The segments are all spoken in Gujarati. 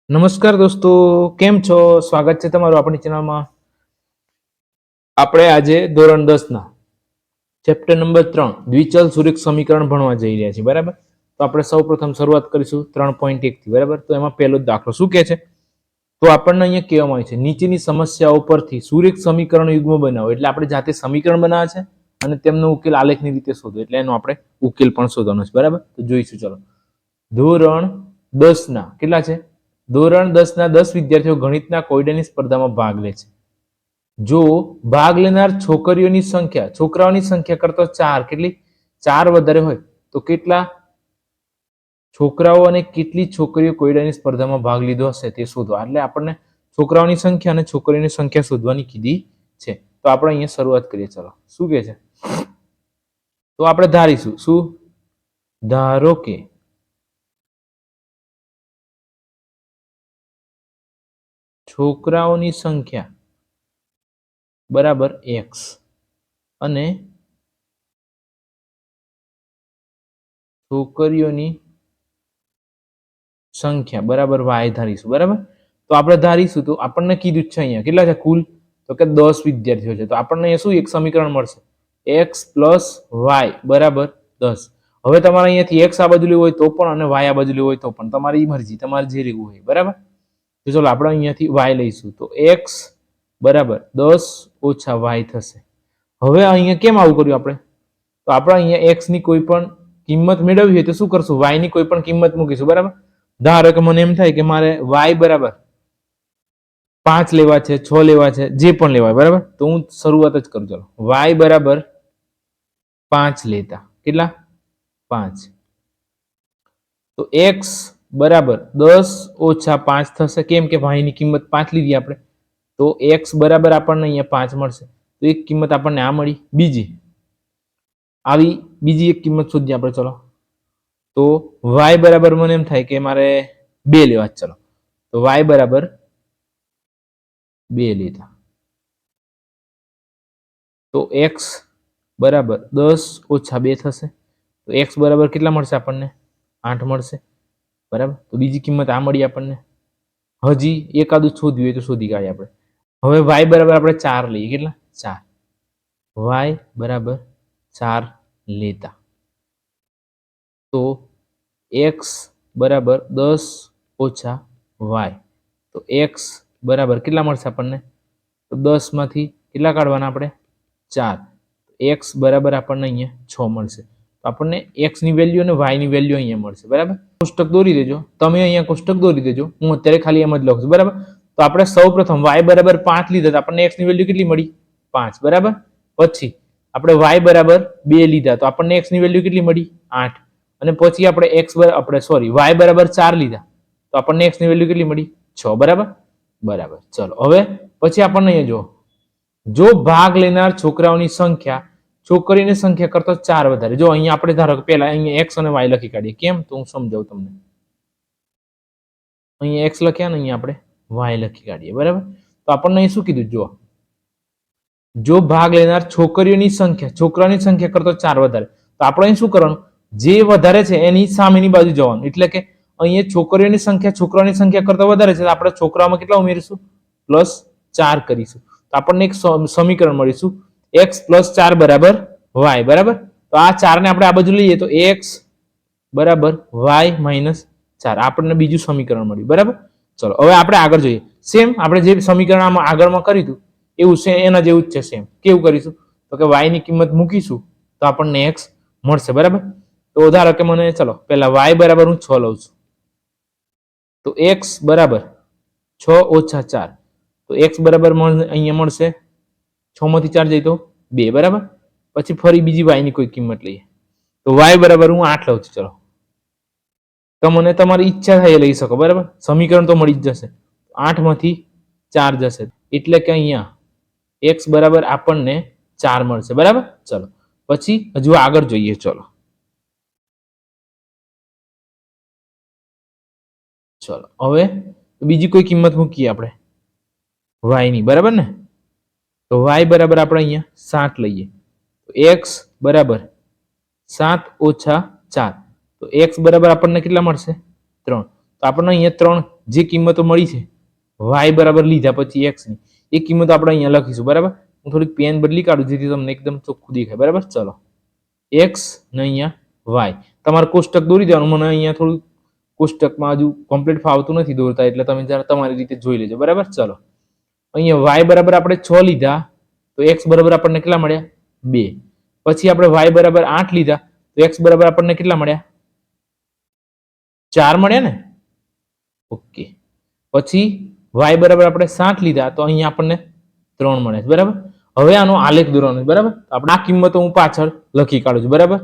નમસ્કાર દોસ્તો, કેમ છો? સ્વાગત છે તમારું આપણી ચેનલમાં. આપણે આજે ધોરણ 10 ના ચેપ્ટર નંબર 3 દ્વિચલ સુરેખ સમીકરણ ભણવા જઈ રહ્યા છીએ. બરાબર, તો આપણે સૌપ્રથમ શરૂઆત કરીશું 3.1 થી. બરાબર, તો એમાં પહેલો દાખલો શું કહે છે? તો આપણને અહીંયા કહેવામાં આવે છે નીચેની સમસ્યાઓ પરથી સુરેખ સમીકરણ યુગ્મ બનાવો. એટલે આપણે જાતે સમીકરણ બનાવે છે અને તેમનો ઉકેલ આલેખની રીતે શોધો. એટલે એનો આપણે ઉકેલ પણ શોધવાનો છે. બરાબર, તો જોઈશું. ચલો, ધોરણ 10 ના કેટલા છે? ધોરણ 10 ના 10 વિદ્યાર્થીઓ ગણિતના કોયડાની સ્પર્ધામાં ભાગ લે છે. જો ભાગ લેનાર છોકરીઓની સંખ્યા છોકરાઓની સંખ્યા કરતા 4 કેટલી 4 વધારે હોય તો કેટલા છોકરાઓ અને કેટલી છોકરીઓ કોયડાની સ્પર્ધામાં ભાગ લીધો હશે તે શોધો. એટલે આપણને છોકરાઓની સંખ્યા અને છોકરીઓની સંખ્યા શોધવાની કીધી છે. તો આપણે અહીંયા શરૂઆત કરીએ. ચલો, શું કહે છે? તો આપણે ધારીશું. શું? ધારો કે છોકરાઓની સંખ્યા બરાબર x અને છોકરીઓની સંખ્યા બરાબર y ધારીશું. બરાબર, તો આપણે ધારીશું તો આપણને કીધું છે અહીંયા કેટલા છે કુલ? તો કે 10 વિદ્યાર્થીઓ છે. તો આપણને શું એક સમીકરણ મળશે? x + y બરાબર 10. હવે તમારે અહીંયાથી x આ બાજુ લેવું હોય તો પણ અને y આ બાજુ લેવું હોય તો પણ તમારી મરજી, તમારે જે લેવું હોય. બરાબર, તો ચલો આપણે અહીંયાથી y લઈશું. તો x બરાબર 10 - y થશે. હવે અહીંયા કેમ આવું કર્યું આપણે? તો આપણે અહીંયા x ની કોઈ પણ કિંમત મેળવવી હોય તો શું કરશું? y ની કોઈ પણ કિંમત મૂકીશું. બરાબર, ધારો કે મને એમ થાય કે મારે y બરાબર 5 લેવા છે, 6 લેવા છે, જે પણ લેવાય. બરાબર, તો હું શરૂઆત જ કરું. ચલો, y બરાબર 5 લેતા કેટલા 5, તો x બરાબર 10 - 5 થશે. કેમ કે y ની કિંમત 5 લીધી આપણે, તો x બરાબર આપણને અહીંયા 5 મળશે. તો એક કિંમત આપણને આ મળી. બીજી એક કિંમત શોધીએ આપણે. ચલો, તો y બરાબર મને એમ થાય કે મારે 2 લેવા. ચલો, તો y બરાબર 2 લીધા. તો x બરાબર 10 - 2 થશે. તો x બરાબર કેટલા મળશે આપણને? 8 મળશે. બરાબર, તો બીજી કિંમત આ મળી આપણને. હજી એકાદું શોધ્યું હોય તો શોધી કાઢીએ આપણે. હવે y બરાબર આપણે 4 લઈએ. કેટલા? 4. y બરાબર 4 લેતા તો x બરાબર 10 - y. તો x બરાબર કેટલા મળશે આપણને? તો 10 માંથી કેટલા કાઢવાના આપણે? 4. x બરાબર આપણને અહીંયા 6 મળશે. તો આપણને x ની વેલ્યુ અને y ની વેલ્યુ અહીંયા મળશે. બરાબર, કોષ્ટક દોરી દેજો. તમે અહીંયા કોષ્ટક દોરી દેજો. હું અત્યારે ખાલી એમ જ લખું છું. બરાબર, તો આપણે સૌપ્રથમ y બરાબર 5 લીધા તો આપણને x ની વેલ્યુ કેટલી મળી? 5. બરાબર, પછી આપણે y બરાબર 2 લીધા તો આપણને x ની વેલ્યુ કેટલી મળી? 8. અને પછી આપણે y બરાબર 4 લીધા તો આપણને x ની વેલ્યુ કેટલી મળી? 6. બરાબર. ચલો, હવે પછી આપણને અહીંયા જો ભાગ લેનાર છોકરાઓની સંખ્યા છોકરીઓની સંખ્યા કરતા 4 વધારે. જો અહીંયા આપણે ધારો કે પહેલા અહીંયા x અને y લખી કાઢીએ. કેમ? તો હું સમજાવું તમને. અહીંયા x લખ્યા ને અહીંયા આપણે y લખી કાઢીએ. બરાબર, તો આપણને અહીં શું કીધું? જો ભાગ લેનાર છોકરીઓની સંખ્યા છોકરાઓની સંખ્યા કરતા 4 વધારે, તો આપણે અહીં શું કરવાનું? જે વધારે છે એની સામેની બાજુ જવાનું. એટલે કે અહીંયા છોકરીઓની સંખ્યા છોકરાઓની સંખ્યા કરતા વધારે છે, આપણે છોકરાઓમાં કેટલા ઉમેરીશું? +4 કરીશું. તો આપણને એક સમીકરણ મળીશું x + 4 બરાબર y. બરાબર, તો આ 4 ને આપણે આ બાજુ લઈએ તો x બરાબર y - 4. આપણને બીજું સમીકરણ મળ્યું. બરાબર, ચલો હવે આપણે આગળ જોઈએ. સેમ આપણે જે સમીકરણ આમાં આગળમાં કર્યું હતું એવું છે, એના જેવું જ છે. સેમ કેવું કરીશું? તો કે y ની કિંમત મૂકીશું તો આપણને x મળશે. બરાબર, તો ધારો કે મને ચલો પહેલા y બરાબર હું 6 લઉં છું. તો x બરાબર 6 - 4. તો x બરાબર અહીંયા મળશે 6 માંથી 4 જાય તો 2. બરાબર, પછી ફરી બીજી y ની કોઈ કિંમત લઈએ તો y બરાબર હું 8 લઉં છું. ચલો, તમને તમારી ઈચ્છા થાય એ લઈ શકો. બરાબર, સમીકરણ તો મળી જ જશે. 8 માંથી 4 જશે એટલે કે અહીંયા x બરાબર આપણને 4 મળશે. બરાબર, ચલો પછી હજુ આગળ જોઈએ. ચલો હવે બીજી કોઈ કિંમત મૂકીએ આપણે y ની. બરાબર ને, તો y બરાબર આપણે અહીંયા 7 લઈએ. તો x બરાબર 7 - 4. તો x બરાબર આપણને કેટલા મળશે? 3. તો આપણને અહીંયા 3 જે કિંમતો મળી છે y બરાબર લીધા પછી x ની એ કિંમત આપણે અહીંયા લખીશું બરાબર. હું થોડીક પેન બદલી કાઢું જેથી તમને એકદમ ચોખ્ખું દેખાય બરાબર. ચલો x ને અહીંયા y તમારે કોષ્ટક દોરી દેવાનું. મને અહીંયા થોડું કોષ્ટકમાં હજુ કમ્પ્લીટ ફાવતું નથી દોરતા એટલે તમે જરા તમારી રીતે જોઈ લેજો બરાબર. ચલો અહીંયા y બરાબર આપણે 6 લીધા તો x બરાબર આપણને કેટલા મળ્યા 2. પછી આપણે y બરાબર 8 લીધા તો x બરાબર આપણને કેટલા મળ્યા 4 મળ્યા ને. ઓકે. પછી y બરાબર આપણે 7 લીધા તો અહીંયા આપણને 3 મળે છે બરાબર. હવે આનો આલેખ દોરવાનો છે બરાબર. આપણે આ કિંમતો હું પાછળ લખી કાઢું છું બરાબર.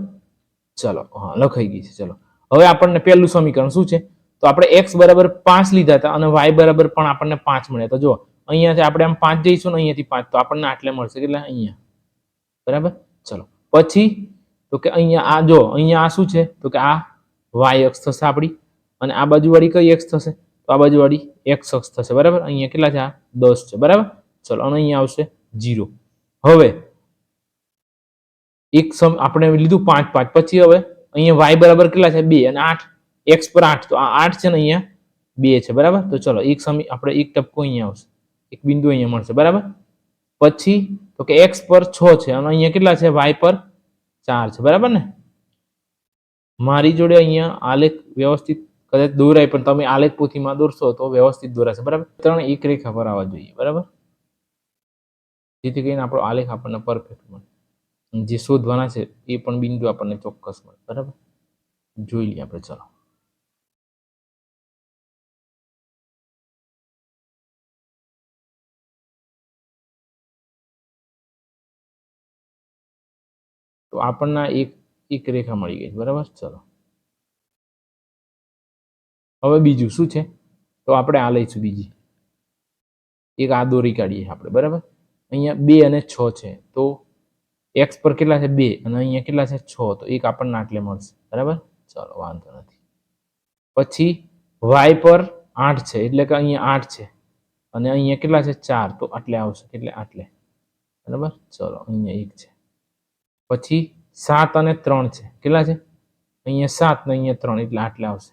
ચલો હા લખાઈ ગઈ છે. ચલો હવે આપણને પહેલું સમીકરણ શું છે તો આપણે x બરાબર 5 લીધા હતા અને y બરાબર પણ આપણને 5 મળ્યા. તો જો અહીંયાથી આપણે આમ 5 જઈશું ને અહીંયાથી 5 તો આપણને આટલે મળશે કેટલા અહીંયા બરાબર. ચલો પછી તો કે અહીંયા આ જો અહીંયા આ શું છે તો કે આ y અક્ષ થશે આપણી અને આ બાજુ વાળી કઈ અક્ષ થશે તો આ બાજુ વાળી x અક્ષ થશે બરાબર. અહીંયા કેટલા છે આ 10 છે બરાબર. ચલો અને અહીંયા આવશે 0. હવે એક આપણે લીધું 5 5 પછી હવે અહીંયા y બરાબર કેટલા છે 2 અને 8 x પર 8 તો આ 8 છે ને અહીંયા 2 છે બરાબર. તો ચલો એક સમી આપણે એક ટપકો અહીંયા આવશે એક બિંદુ અહીંયા મળશે બરાબર. પછી તો કે x પર 6 છે અને અહીંયા કેટલા છે y પર 4 છે બરાબર ને. મારી જોડે અહીંયા આલેખ વ્યવસ્થિત કદાચ દોરાય પણ તમે આલેખ પોથીમાં દોરશો તો વ્યવસ્થિત દોરાશે બરાબર. ત્રણ એક રેખા પર આવવા જોઈએ બરાબર જેથી કરીને આપણો આલેખ આપણને પરફેક્ટ મળે. જે શોધવાના છે એ પણ બિંદુ આપણને ચોક્કસ મળે બરાબર. જોઈ લઈએ આપણે. ચલો તો આપણને એક રેખા મળી ગઈ બરાબર. ચલો હવે બીજું શું છે તો આપણે આ લઈશું બીજી એક આ દોરી કાઢીએ આપણે બરાબર. અહીંયા 2 અને 6 છે તો x પર કેટલા છે 2 અને અહીંયા કેટલા છે 6 તો એક આપણને આટલે મળશે બરાબર. ચલો વાંધો નથી. પછી y પર 8 છે એટલે કે અહીંયા 8 છે અને અહીંયા કેટલા છે 4 તો આટલે આવશે એટલે આટલે બરાબર. ચલો અહીંયા 1 છે. પછી 7 અને 3 છે કેટલા છે અહીંયા 7 ને અહીંયા 3 એટલે આટલે આવશે.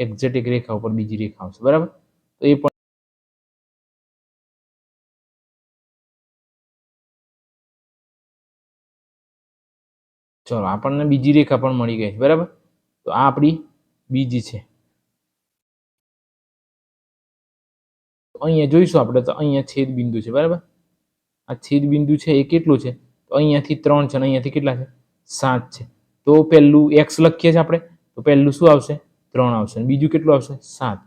એક્ઝેક્ટ એક રેખા ઉપર બીજી રેખા આવશે બરાબર. તો એ પણ ચલો આપણને બીજી રેખા પણ મળી ગઈ બરાબર. તો આ આપણી બીજી છે. અહીંયા જોઈશું આપણે તો અહીંયા છેદ બિંદુ છે બરાબર. આ છેદ બિંદુ છે એ કેટલું છે તો અહીંયાથી 3 છે અને અહીંયાથી કેટલા છે 7 છે. તો પહેલું x લખીએ છીએ આપણે તો પહેલું શું આવશે 3 આવશે અને બીજું કેટલું આવશે 7.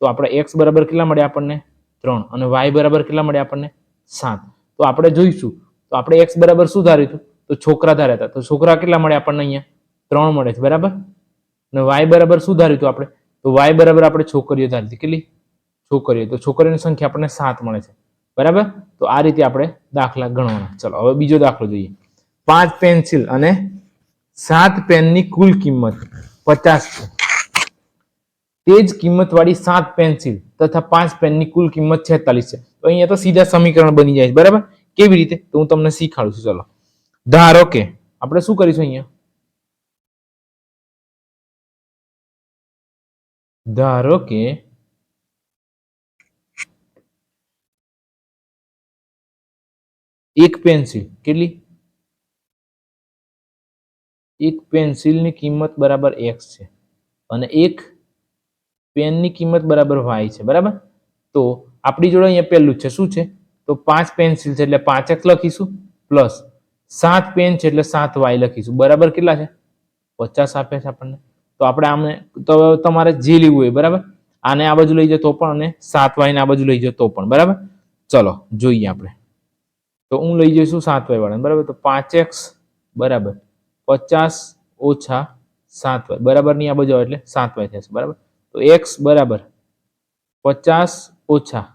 તો આપણે x બરાબર કેટલા મળ્યા આપણને 3 અને y બરાબર કેટલા મળ્યા આપણને 7. તો આપણે જોઈશું તો આપણે x બરાબર શું ધાર્યું હતું તો છોકરા ધાર્યા હતા તો છોકરા કેટલા મળે આપણને અહીંયા 3 મળે છે બરાબર. અને y બરાબર શું ધાર્યું હતું આપણે તો y બરાબર આપણે છોકરીઓ ધારી હતી કેટલી છોકરીઓ તો છોકરીઓની સંખ્યા આપણને 7 મળે છે બરાબર. તો આ રીતે આપણે દાખલા ગણવાના. ચલો હવે બીજો દાખલો જોઈએ. 5 પેન્સિલ અને 7 પેનની કુલ કિંમત 50 છે. તે જ કિંમત વાળી 7 પેન્સિલ તથા 5 પેનની કુલ કિંમત 46 છે. તો અહીંયા તો સીધા સમીકરણ બની જાય છે બરાબર. કેવી રીતે તો હું તમને શીખવાડું છું. ચલો ધારો કે આપણે શું કરીશું અહીંયા ધારો કે એક પેન્સિલ કેટલી એક પેન્સિલની કિંમત બરાબર x છે અને એક પેનની કિંમત બરાબર y છે બરાબર. તો આપણી જોડે અહીંયા પહેલું છે શું છે તો 5 પેન્સિલ છે એટલે 5x લખીશું પ્લસ 7 પેન છે એટલે 7y લખીશું બરાબર. કેટલા છે 50 આપે છે આપણને. તો આપણે આમને તો તમારે જે લેવું હોય બરાબર. આને આ બાજુ લઈ જાય તો પણ અને 7y ને આ બાજુ લઈ જાય તો પણ બરાબર. ચલો જોઈએ આપણે. તો હું લઈ જઈશું 7y વાળાને બરાબર. તો 5x બરાબર 50 ઓછા 7y બરાબર ની આ બાજુ આવે એટલે 7y થશે બરાબર. તો x બરાબર 50 ઓછા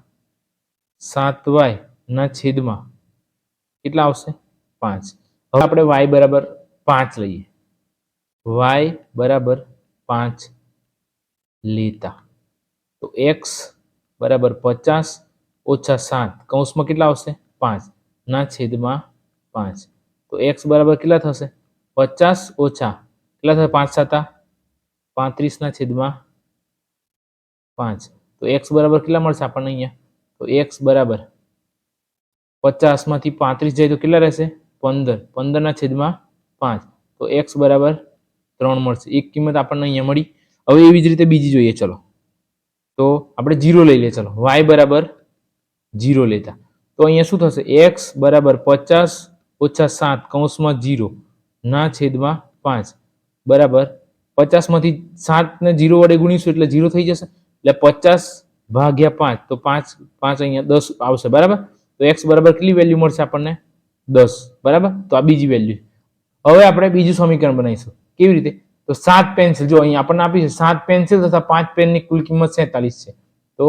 7y ના છેદમાં કેટલા આવશે 5. હવે આપણે y બરાબર 5 લઈએ y બરાબર 5 લેતા તો x બરાબર 50 ઓછા 7 કૌંસમાં કેટલા આવશે 5 ના છેદમાં 5. તો x બરાબર કેટલા થશે 50 ઓછા કેટલા થશે 5 7 35 ના છેદમાં 5 તો x બરાબર કેટલા મળશે આપણને અહીંયા? તો x બરાબર 50 માંથી 35 જાય તો કેટલા રહેશે? 15. 15 ના છેદમાં 5. તો x બરાબર 3 મળશે. એક કિંમત આપણને અહીંયા મળી. હવે એવી જ રીતે બીજી જોઈએ. ચલો, તો આપણે 0 લઈ લઈએ. ચલો, y બરાબર 0 લેતા તો અહીંયા શું થશે? x બરાબર 50 ઓછા 7 કૌંસમાં 0 ના છેદમાં 5 બરાબર 50 માંથી 7 ને 0 વડે ગુણીશું એટલે 0 થઈ જશે. એટલે 50 ભાગ્યા 5 તો 5 5 અહીંયા 10 આવશે. બરાબર, તો x બરાબર કેટલી વેલ્યુ મળશે આપણને? 10. બરાબર, તો આ બીજી વેલ્યુ. હવે આપણે બીજું સમીકરણ બનાવીશું. કેવી રીતે? તો 7 પેન્સિલ, જો અહીંયા આપણને આપી છે 7 પેન્સિલ તથા 5 પેનની કુલ કિંમત 47 છે. તો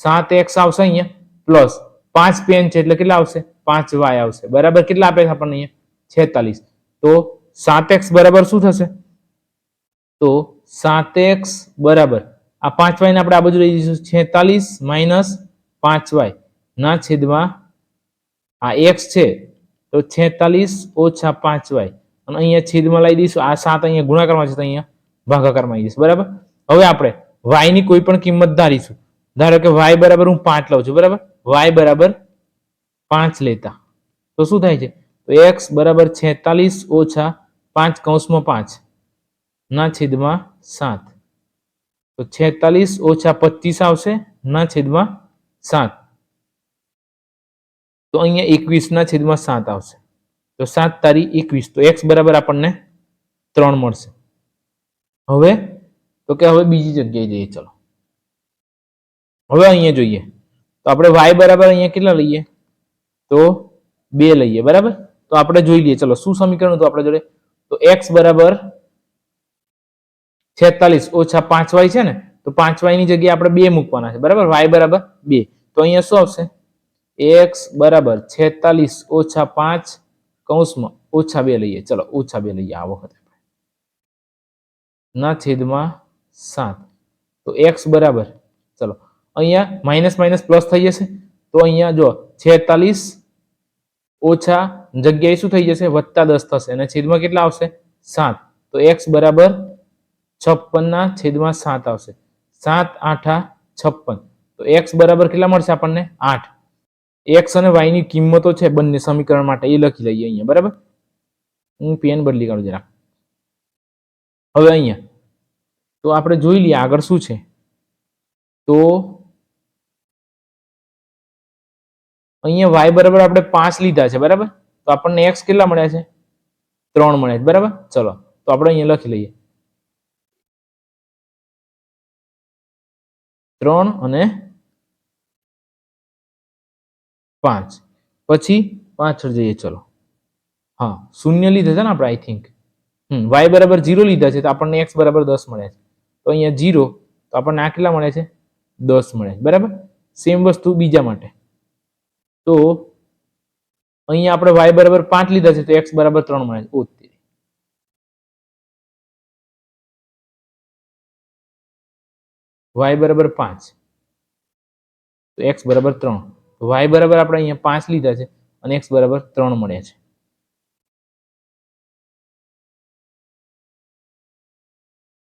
7x આવશે અહીંયા પ્લસ 5 પેન છે એટલે કેટલા આવશે? 5y આવશે. બરાબર, કેટલા આપે છે આપણને અહીંયા? 46. તો 7x બરાબર શું થશે? તો 7x બરાબર આ 5y ને આપણે આ બાજુ લઈ જઈશું 46 માઇનસ 5y ના છેદમાં આ x છે તો 46 ઓછા 5y અને અહીંયા છેદમાં લઈ દઈશું. આ 7 અહીંયા ગુણાકારમાં છે તો અહીંયા ભાગાકારમાં આવી જશે. બરાબર, હવે આપણે y ની કોઈ પણ કિંમત ધારીશું. ધારો કે y બરાબર હું 5 લઉં છું. બરાબર, y બરાબર 5 લેતા તો શું થાય છે? તો x બરાબર 46 ઓછા 5 કૌંસમાં 5 ના છેદમાં 7. તો 46 ઓછા 25 આવશે ના છેદમાં 7. તો અહીંયા 21 ના છેદમાં 7 આવશે. તો 7 તારી 21. તો x બરાબર આપણને 3 મળશે. હવે તો કે હવે બીજી જગ્યાએ જઈએ. ચલો, હવે અહીંયા જોઈએ તો આપણે y બરાબર અહીંયા કેટલા લઈએ? તો 2 લઈએ. બરાબર, તો આપણે જોઈ લઈએ. ચલો, શું સમીકરણ હતું આપણા જોડે? તો x બરાબર 46 ઓછા 5y છે ને, તો 5y ની જગ્યાએ આપણે 2 મૂકવાના છે. બરાબર, y બરાબર 2. તો અહીંયા શું આવશે? x બરાબર 46 ઓછા 5 કૌંસમાં ઓછા 2 લઈએ. ચલો, ઓછા 2 લઈએ આ વખતે ના છેદમાં 7. તો x બરાબર, ચલો અહીંયા માઇનસ માઇનસ પ્લસ થઈ જશે. તો અહીંયા જો 46 ઓછા જગ્યાએ શું થઈ જશે? વત્તા 10 થશે અને છેદમાં કેટલા આવશે? 7. તો x બરાબર 56 ના છેદમાં 7 આવશે. 7 8 56. તો x બરાબર કેટલા મળશે આપણને? 8. x અને y ની કિંમતો છે બંને સમીકરણ માટે એ લખી લઈએ અહીંયા. બરાબર, હું પેન બદલી કાઢું જરા. હવે અહીંયા તો આપણે જોઈ લઈએ આગળ શું છે. તો અહીંયા y બરાબર આપણે 5 લીધા છે. બરાબર, તો આપણને x કેટલા મળ્યા છે? 3 મળ્યા છે. બરાબર, ચલો તો આપણે અહીંયા લખી લઈએ 3 અને 5. પછી પાછળ જઈએ. ચલો, હા, શૂન્ય લીધા છે ને આપણે, આઈ થિંક y બરાબર 0 લીધા છે તો આપણને x બરાબર 10 મળ્યા છે. તો અહીંયા 0 તો આપણને આ કેટલા મળે છે? 10 મળે. બરાબર, સેમ વસ્તુ બીજા માટે. તો અહીંયા આપણે y બરાબર 5 લીધા છે તો x બરાબર 3 મળે છે. y બરાબર 5 તો x બરાબર 3. તો y બરાબર આપણે અહીંયા 5 લીધા છે અને x બરાબર 3 મળ્યા છે.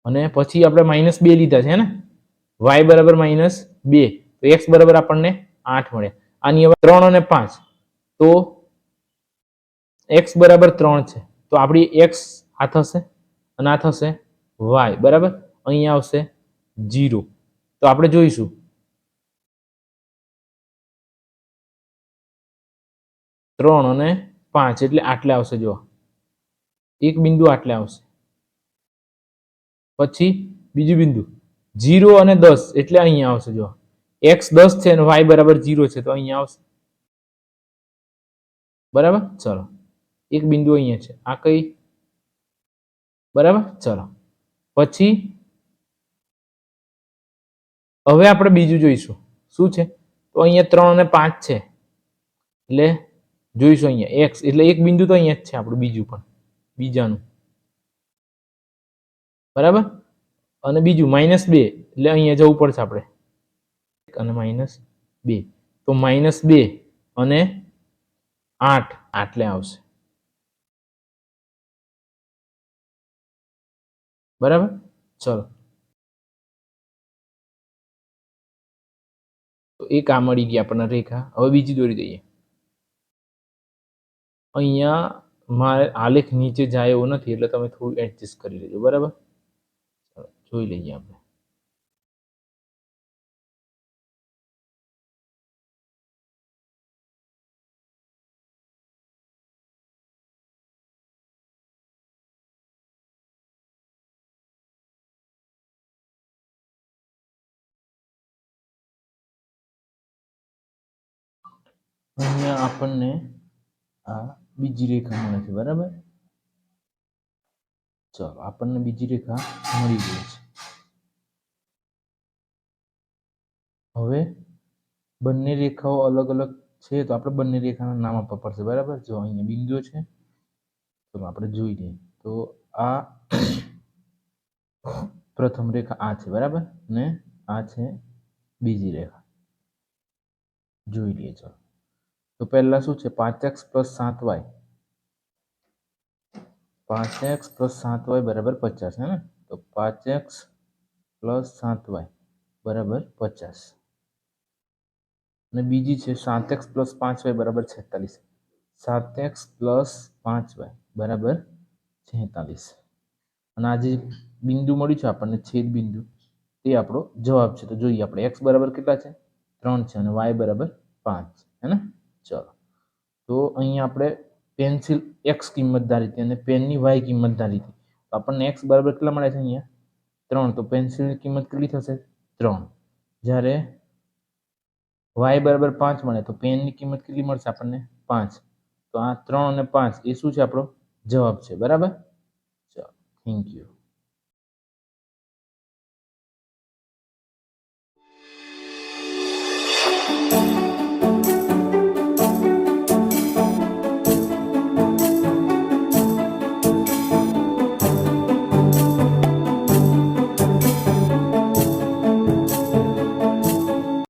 અને પછી આપણે -2 લીધા છે ને, y બરાબર -2 તો x બરાબર આપણને 8 મળ્યા. આની હવે 3 અને 5 તો x બરાબર 3 છે તો આપણી x આ થશે અને આ થશે y. બરાબર, અહીંયા આવશે 0. તો આપણે જોઈશું 3 અને 5 એટલે આટલે આવશે. જો એક બિંદુ આટલે આવશે. પછી બીજું બિંદુ 0 અને 10 એટલે અહીંયા આવશે. જો x 10 છે અને y બરાબર 0 છે તો અહીંયા આવશે. બરાબર, ચલો એક બિંદુ અહીંયા છે. આ કઈ? બરાબર, ચલો પછી હવે આપણે બીજું જોઈશું. શું છે? તો અહીંયા 3 અને 5 છે એટલે જોઈશું અહીંયા x એટલે એક બિંદુ તો અહીંયા જ છે આપણું, બીજું પણ બીજાનું. બરાબર, અને બીજું -2 એટલે અહીંયા જવું પડશે આપણે અને -2 તો -2 અને 8 આટલે આવશે. બરાબર, ચલો તો એક આ મળી ગઈ આપણને રેખા. હવે બીજી દોરી દઈએ. અહીંયા મારે આલેખ નીચે જાય એવો નથી, એટલે તમે થોડું એડજસ્ટ કરી લેજો. બરાબર, જોઈ લઈએ આપણે. અહીંયા આપણને આ બીજી રેખા મળે છે. બરાબર, ચલો આપણને બીજી રેખા મળી ગઈ છે. હવે બંને રેખાઓ અલગ અલગ છે, તો આપણે બંને રેખાના નામ આપવા પડશે. બરાબર, જો અહીંયા બિંદુઓ છે, તો આપણે જોઈ લઈએ. તો આ પ્રથમ રેખા આ છે. બરાબર, ને આ છે બીજી રેખા. જોઈ લઈએ. ચલો, તો પહેલા શું છે? 5x + 7y, 5x + 7y બરાબર 50 है ना. तो 5x + 7y બરાબર 50. અને બીજી છે 7x + 5y બરાબર 46. 7x + 5y બરાબર 46. અને આ જે બિંદુ મળ્યું છે આપણને, છેદ બિંદુ, તે આપણો જવાબ છે. તો જોઈએ આપણે, x બરાબર કેટલા છે? 3 છે, અને y બરાબર 5 है ना. ચલો, તો અહીંયા આપણે પેન્સિલ x કિંમત ધારી હતી અને પેનની y કિંમત ધારી હતી. તો આપણને x બરાબર કેટલા મળે છે? અહીંયા 3. તો પેન્સિલની કિંમત કેટલી થશે? 3. જ્યારે y બરાબર 5 મળે, તો પેનની કિંમત કેટલી મળશે આપણને? 5. તો આ 3 અને 5 એ શું છે? આપણો જવાબ છે. બરાબર, ચલો, થેન્ક યુ.